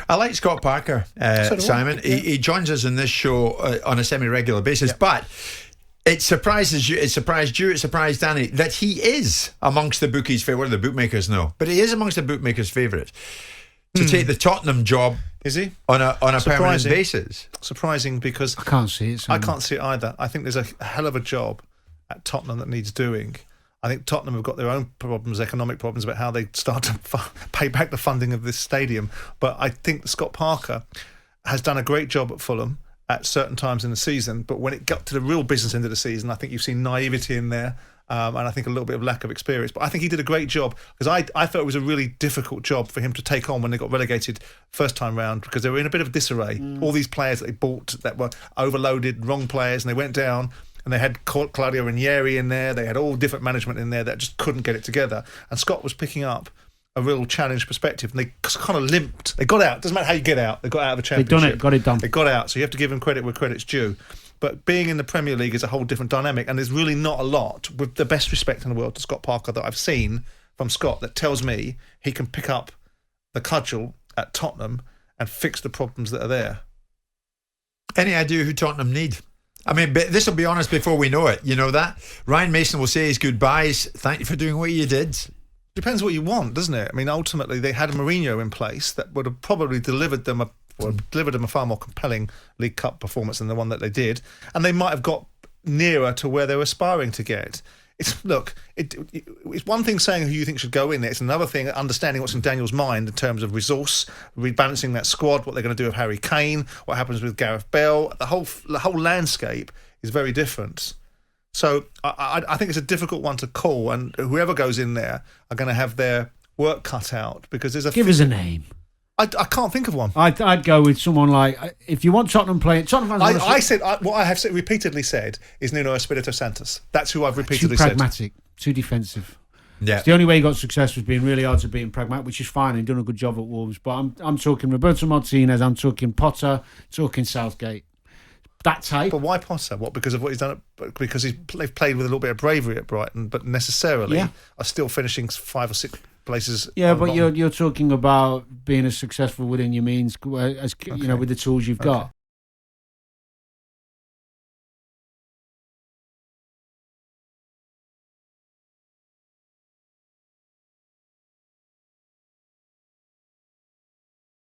I like Scott Parker, Simon. He joins us in this show on a semi-regular basis, but it surprises you, it surprised you, it surprised Danny that he is amongst the bookies' favourite. What do the bookmakers know? But he is amongst the bookmakers' favourites to take the Tottenham job. Is he? On a permanent basis. Surprising, because I can't see it. I can't see it either. I think there's a hell of a job at Tottenham that needs doing. I think Tottenham have got their own problems, economic problems, about how they start to pay back the funding of this stadium. But I think Scott Parker has done a great job at Fulham at certain times in the season. But when it got to the real business end of the season, I think you've seen naivety in there. And I think a little bit of lack of experience. But I think he did a great job, because I felt it was a really difficult job for him to take on when they got relegated first time round, because they were in a bit of disarray. All these players that they bought that were overloaded, wrong players, and they went down, and they had Claudio Ranieri in there. They had all different management in there that just couldn't get it together. And Scott was picking up a real challenge perspective, and they kind of limped. They got out. Doesn't matter how you get out. They got out of a championship. They've done it. Got it done. They got out. So you have to give them credit where credit's due. But being in the Premier League is a whole different dynamic, and there's really not a lot, with the best respect in the world to Scott Parker, that I've seen from Scott that tells me he can pick up the cudgel at Tottenham and fix the problems that are there. Any idea who Tottenham need? I mean, this will be honest before we know it. You know that? Ryan Mason will say his goodbyes. Thank you for doing what you did. Depends what you want, doesn't it? I mean, ultimately, they had Mourinho in place that would have probably delivered them a far more compelling League Cup performance than the one that they did, and they might have got nearer to where they were aspiring to get. It's one thing saying who you think should go in there. It's another thing understanding what's in Daniel's mind in terms of resource, rebalancing that squad, what they're going to do with Harry Kane, what happens with Gareth Bale. The whole landscape is very different. So I think it's a difficult one to call, and whoever goes in there are going to have their work cut out, because there's Give us a name. I can't think of one. I'd go with someone like, if you want Tottenham playing, Tottenham fans. What I have repeatedly said is Nuno Espirito Santos. That's who I've repeatedly said. Too pragmatic, too defensive. Yeah. It's the only way he got success was being really hard to beat and pragmatic, which is fine, and done a good job at Wolves. But I'm talking Roberto Martinez, I'm talking Potter, talking Southgate. That type. But why Potter? What? Because of what he's done? Because they've played with a little bit of bravery at Brighton, but necessarily are still finishing 5 or 6 places. Yeah, but you're talking about being as successful within your means as you know, with the tools you've got.